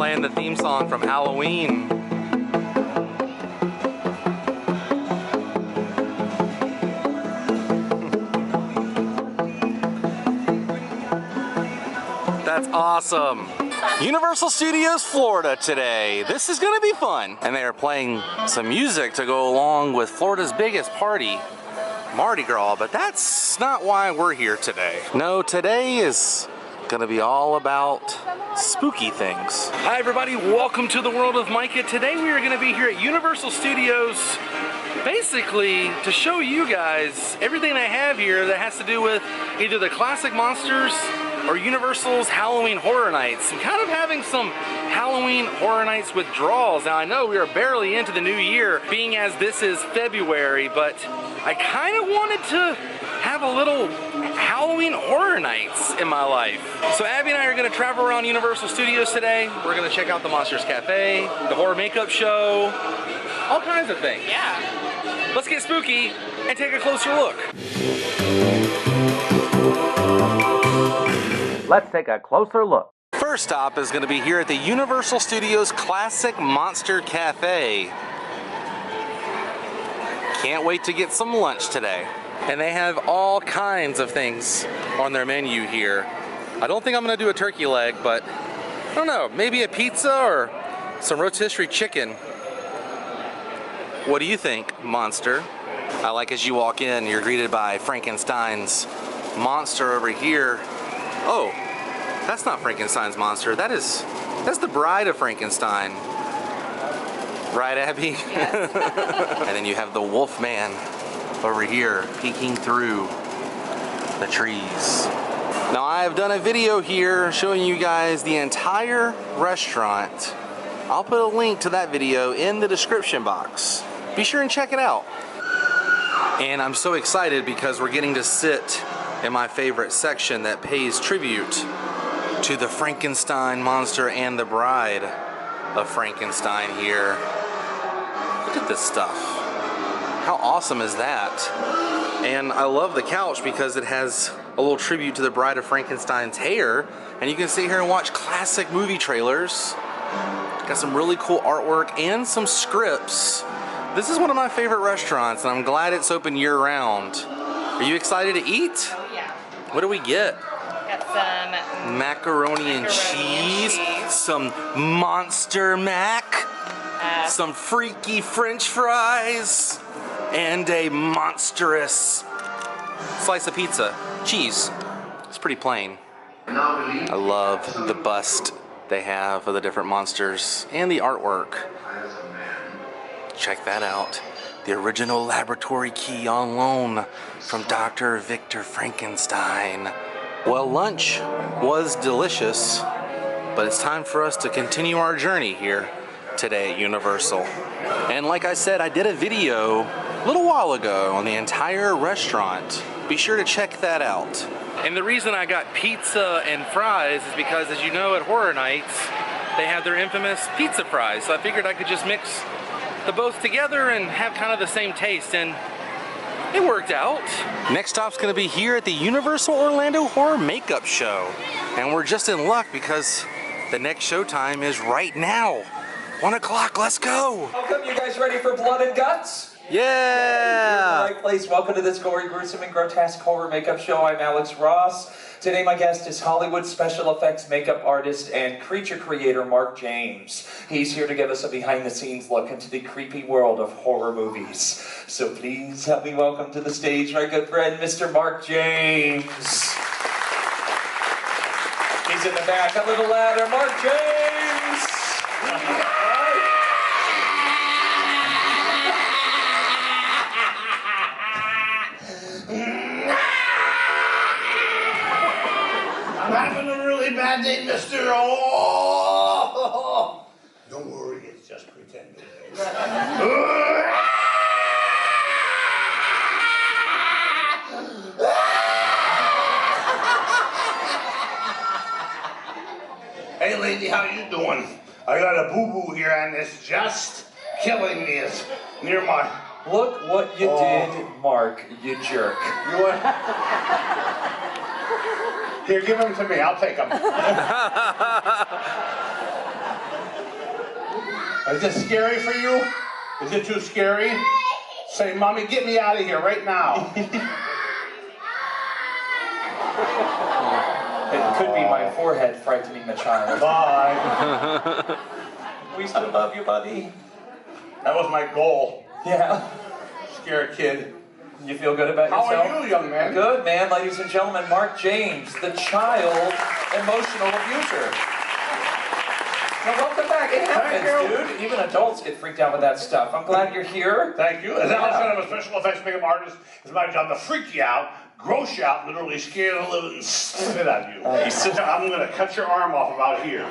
playing the theme song from Halloween. That's awesome. Universal Studios Florida today. This is gonna be fun. And they are playing some music to go along with Florida's biggest party, Mardi Gras, but that's not why we're here today. No, today is gonna be all about spooky things. Hi everybody, welcome to the world of Micah. Today we are gonna be here at Universal Studios basically to show you guys everything they have here that has to do with either the classic monsters or Universal's Halloween Horror Nights. I'm kind of having some Halloween Horror Nights withdrawals. Now I know we are barely into the new year, being as this is February, but I kind of wanted to have a little Halloween Horror Nights in my life. So Abby and I are gonna travel around Universal Studios today. We're gonna check out the Monsters Cafe, the horror makeup show, all kinds of things. Yeah. Let's get spooky and take a closer look. Let's take a closer look. First stop is going to be here at the Universal Studios Classic Monster Cafe. Can't wait to get some lunch today. And they have all kinds of things on their menu here. I don't think I'm going to do a turkey leg, but I don't know, maybe a pizza or some rotisserie chicken. What do you think, Monster? I like as you walk in, you're greeted by Frankenstein's monster over here. Oh, that's not Frankenstein's monster. That's the bride of Frankenstein. Right, Abby? Yes. And then you have the wolf man over here peeking through the trees. Now I've done a video here showing you guys the entire restaurant. I'll put a link to that video in the description box. Be sure and check it out. And I'm so excited because we're getting to sit in my favorite section that pays tribute to the Frankenstein monster and the bride of Frankenstein here. Look at this stuff. How awesome is that? And I love the couch because it has a little tribute to the bride of Frankenstein's hair. And you can sit here and watch classic movie trailers. Got some really cool artwork and some scripts. This is one of my favorite restaurants and I'm glad it's open year-round. Are you excited to eat? Oh yeah. What do we get? Got some macaroni and cheese, some Monster Mac, some freaky French fries, and a monstrous slice of pizza. Cheese. It's pretty plain. I love the bust they have of the different monsters and the artwork. Check that out. The original laboratory key on loan from Dr. Victor Frankenstein. Well, lunch was delicious, but it's time for us to continue our journey here today at Universal. And like I said, I did a video a little while ago on the entire restaurant. Be sure to check that out. And the reason I got pizza and fries is because, as you know, at Horror Nights, they have their infamous pizza fries. So I figured I could just mix the both together and have kind of the same taste, and it worked out. Next stop's gonna be here at the Universal Orlando Horror Makeup Show. And we're just in luck because the next showtime is right now. 1 o'clock, let's go. Welcome, you guys ready for blood and guts? Yeah! You're in the right place. Welcome to this gory, gruesome, and grotesque horror makeup show. I'm Alex Ross. Today my guest is Hollywood special effects makeup artist and creature creator Mark James. He's here to give us a behind-the-scenes look into the creepy world of horror movies. So please help me welcome to the stage my good friend, Mr. Mark James. He's in the back, a little louder. Mark James! I'm having a really bad day, mister. Oh! Don't worry, it's just pretending. Hey, lady, how you doing? I got a boo-boo here, and it's just killing me. It's near my... Look what you did, Mark, you jerk. You want... Here, give them to me. I'll take them. Is this scary for you? Is it too scary? Say, Mommy, get me out of here right now. It could be my forehead frightening the child. Bye. We still love you, buddy. That was my goal. Yeah. Scare a kid. You feel good about How yourself? are you, young man? Good, man. Ladies and gentlemen, Mark James, the child emotional abuser. Now, welcome back. It happens, dude. Even adults get freaked out with that stuff. I'm glad you're here. Thank you. As I'm a special effects makeup artist, it's my job to freak you out, gross you out, literally scare the living spit out of you. I'm going to cut your arm off about here.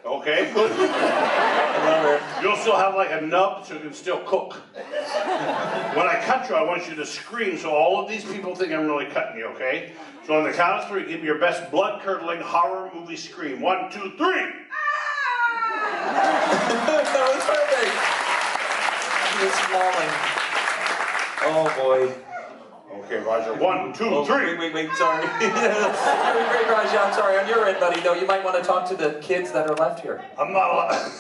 Okay? Good. You'll still have like a nub so you can still cook. When I cut you, I want you to scream so all of these people think I'm really cutting you, okay? So on the count of 3, give me your best blood-curdling horror movie scream. 1, 2, 3! That was perfect. It's falling. Oh, boy. Okay, Roger. 1, 2, 3. Wait, sorry. Great, Roger, I'm sorry. On your end, buddy, though, you might want to talk to the kids that are left here. I'm not allowed.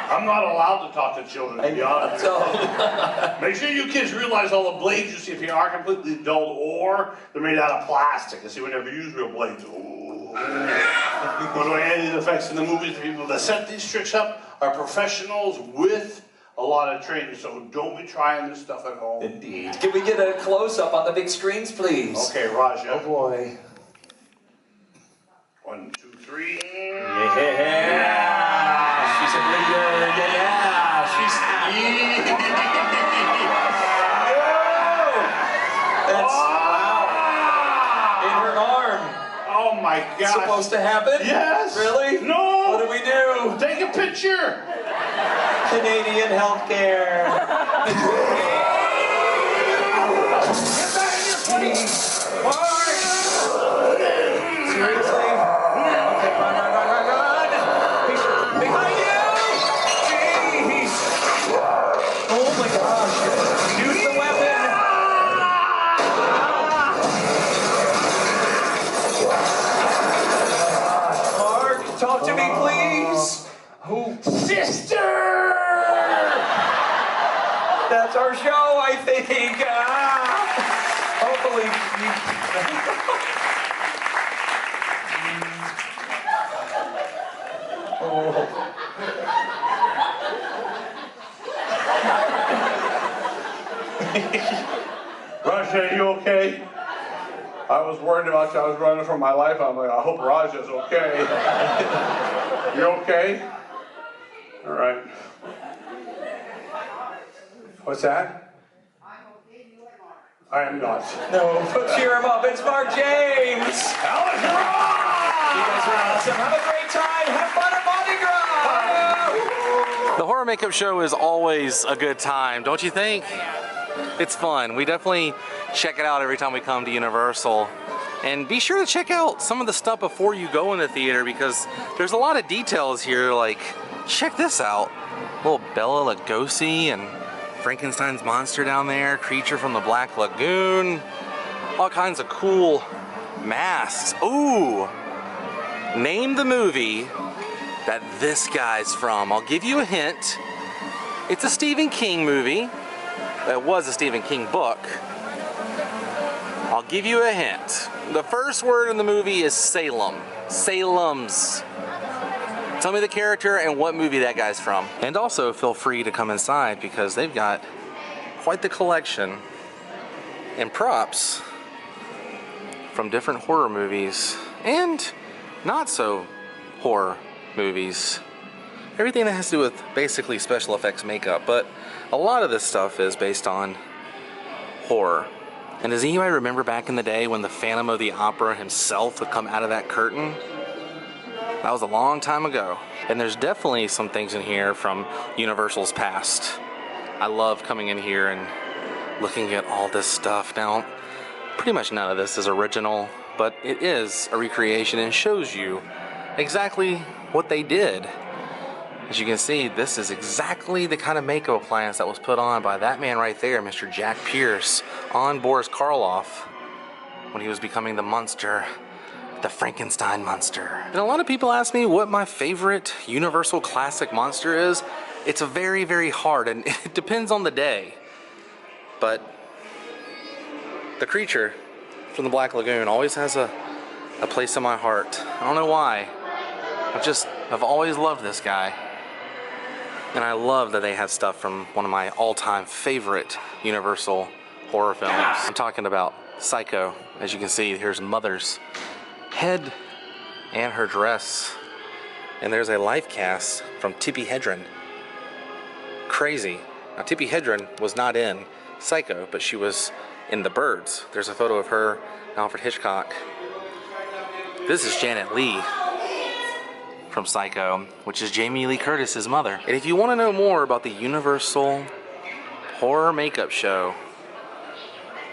I'm not allowed to talk to children, to be honest. Make sure you kids realize all the blades you see if they are completely dulled or they're made out of plastic. I see we never use real blades. Ooh. By the way, any of the effects in the movies, the people that set these tricks up are professionals with a lot of training, so don't be trying this stuff at home. Indeed. Can we get a close-up on the big screens, please? Okay, Raja. Oh, boy. 1, 2, 3. Yeah. She's a bleeder. Yeah. She's... That's... Wow. In her arm. Oh, my gosh. Supposed to happen? Yes. Really? No. What do we do? Take a picture. Canadian healthcare. Seriously? Okay, run. Behind you! Jeez! Oh my gosh. Use the weapon. Mark, talk to me, please. Who? Sister! That's our show, I think. Hopefully. Raja, are you okay? I was worried about you. I was running for my life. I'm like, I hope Raja's okay. You okay? All right. What's that? I am not. No, cheer him up. It's Mark James. Alex Ross! You guys are awesome. Have a great time. Have fun at Mardi Gras. The horror makeup show is always a good time, don't you think? It's fun. We definitely check it out every time we come to Universal. And be sure to check out some of the stuff before you go in the theater because there's a lot of details here, like, check this out. Little Bela Lugosi and Frankenstein's monster down there, creature from the Black Lagoon, all kinds of cool masks. Ooh! Name the movie that this guy's from. I'll give you a hint. It's a Stephen King movie. It was a Stephen King book. I'll give you a hint. The first word in the movie is Salem. Salem's. Tell me the character and what movie that guy's from. And also feel free to come inside because they've got quite the collection and props from different horror movies and not so horror movies. Everything that has to do with basically special effects makeup, but a lot of this stuff is based on horror. And does anybody remember back in the day when the Phantom of the Opera himself would come out of that curtain? That was a long time ago. And there's definitely some things in here from Universal's past. I love coming in here and looking at all this stuff. Now, pretty much none of this is original, but it is a recreation and shows you exactly what they did. As you can see, this is exactly the kind of makeup appliance that was put on by that man right there, Mr. Jack Pierce, on Boris Karloff when he was becoming the monster the Frankenstein monster. And a lot of people ask me what my favorite Universal Classic monster is. It's a very, very hard, and it depends on the day. But the creature from the Black Lagoon always has a place in my heart. I don't know why. I've always loved this guy. And I love that they have stuff from one of my all-time favorite Universal horror films. I'm talking about Psycho. As you can see, here's Mother's head and her dress. And there's a life cast from Tippi Hedren. Crazy. Now, Tippi Hedren was not in Psycho, but she was in The Birds. There's a photo of her, Alfred Hitchcock. This is Janet Leigh from Psycho, which is Jamie Lee Curtis's mother. And if you want to know more about the Universal Horror Makeup Show,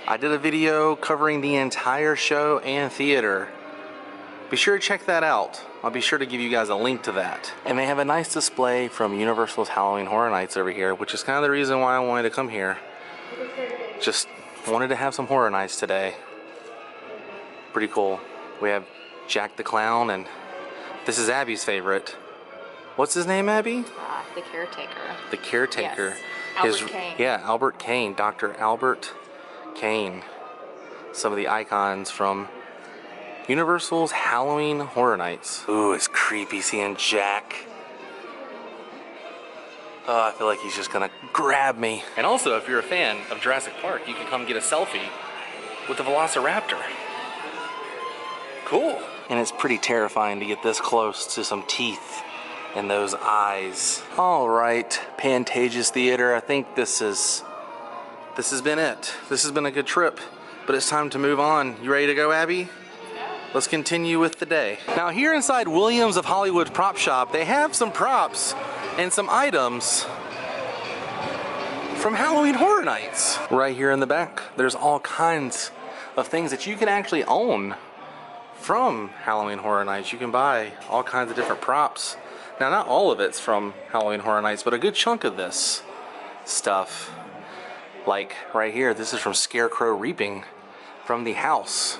I did a video covering the entire show and theater. Be sure to check that out. I'll be sure to give you guys a link to that. And they have a nice display from Universal's Halloween Horror Nights over here, which is kind of the reason why I wanted to come here. Just wanted to have some horror nights today. Pretty cool. We have Jack the Clown, and this is Abby's favorite. What's his name, Abby? The caretaker. The caretaker. Yes. Albert Kane. Yeah, Albert Kane. Dr. Albert Kane. Some of the icons from Universal's Halloween Horror Nights. Ooh, it's creepy seeing Jack. Oh, I feel like he's just gonna grab me. And also, if you're a fan of Jurassic Park, you can come get a selfie with the Velociraptor. Cool. And it's pretty terrifying to get this close to some teeth and those eyes. All right, Pantages Theater. I think this has been it. This has been a good trip, but it's time to move on. You ready to go, Abby? Let's continue with the day. Now, here inside Williams of Hollywood Prop Shop, they have some props and some items from Halloween Horror Nights. Right here in the back, there's all kinds of things that you can actually own from Halloween Horror Nights. You can buy all kinds of different props. Now, not all of it's from Halloween Horror Nights, but a good chunk of this stuff. Like right here, this is from Scarecrow Reaping from the house.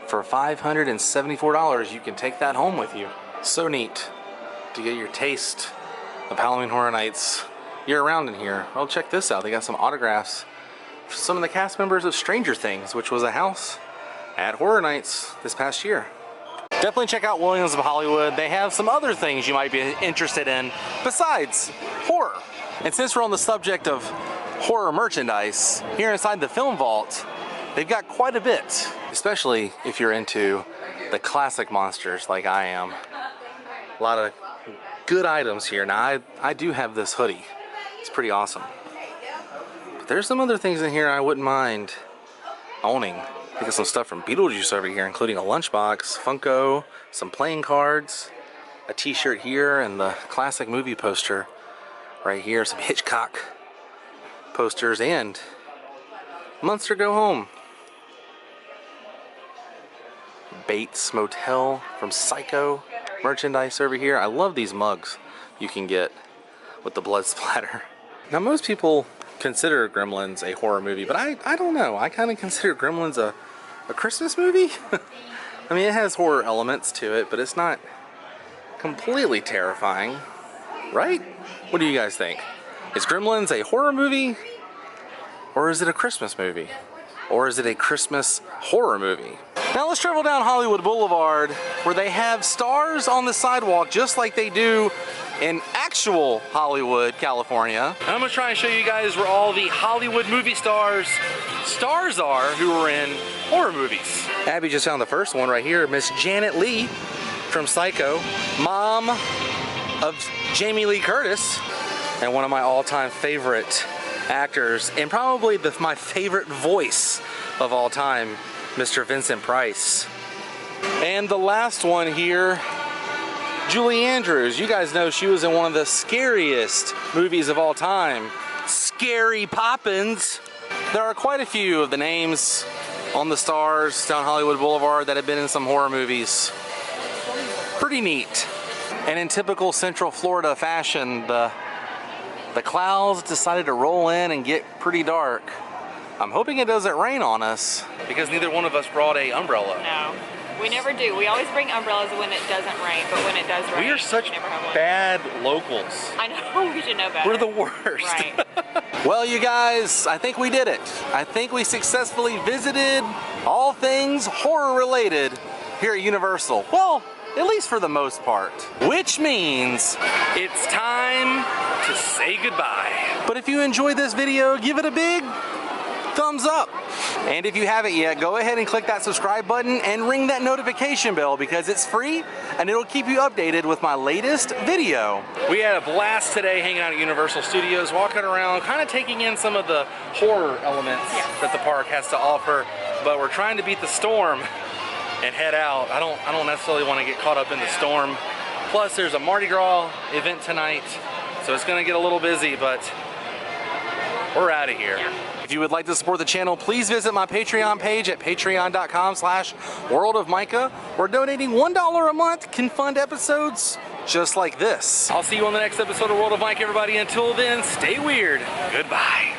For $574, you can take that home with you. So neat to get your taste of Halloween Horror Nights year-round in here. Well, check this out. They got some autographs for some of the cast members of Stranger Things, which was a house at Horror Nights this past year. Definitely check out Williams of Hollywood. They have some other things you might be interested in besides horror. And since we're on the subject of horror merchandise, here inside the Film Vault, they've got quite a bit, especially if you're into the classic monsters like I am. A lot of good items here. Now, I do have this hoodie. It's pretty awesome. But there's some other things in here I wouldn't mind owning. I think of some stuff from Beetlejuice over here, including a lunchbox, Funko, some playing cards, a t-shirt here, and the classic movie poster right here, some Hitchcock posters, and Monster Go Home. Bates Motel from Psycho merchandise over here. I love these mugs you can get with the blood splatter. Now, most people consider Gremlins a horror movie, but I don't know. I kind of consider Gremlins a Christmas movie. I mean, it has horror elements to it, but it's not completely terrifying, right? What do you guys think? Is Gremlins a horror movie, or is it a Christmas movie? Or is it a Christmas horror movie? Now let's travel down Hollywood Boulevard, where they have stars on the sidewalk just like they do in actual Hollywood, California. And I'm gonna try and show you guys where all the Hollywood movie stars are who are in horror movies. Abby just found the first one right here, Miss Janet Leigh from Psycho, mom of Jamie Lee Curtis, and one of my all-time favorite actors, and probably my favorite voice of all time, Mr. Vincent Price. And the last one here, Julie Andrews. You guys know she was in one of the scariest movies of all time, Scary Poppins. There are quite a few of the names on the stars down Hollywood Boulevard that have been in some horror movies. Pretty neat. And in typical Central Florida fashion, the clouds decided to roll in and get pretty dark. I'm hoping it doesn't rain on us because neither one of us brought an umbrella. No. We never do. We always bring umbrellas when it doesn't rain, but when it does rain, We are such never have one. bad locals. I know, we should know better. We're the worst. Right. Well, you guys, I think we did it. I think we successfully visited all things horror related here at Universal. Well, at least for the most part. Which means it's time to say goodbye. But if you enjoyed this video, give it a big thumbs up. And if you haven't yet, go ahead and click that subscribe button and ring that notification bell because it's free and it'll keep you updated with my latest video. We had a blast today hanging out at Universal Studios, walking around, kind of taking in some of the horror elements that the park has to offer, but we're trying to beat the storm and head out. I don't necessarily want to get caught up in the storm. Plus there's a Mardi Gras event tonight, so it's gonna get a little busy, but we're out of here. If you would like to support the channel, please visit my Patreon page at patreon.com/worldofmicah, where donating $1 a month can fund episodes just like this. I'll see you on the next episode of World of Micah, everybody. Until then, stay weird. Goodbye.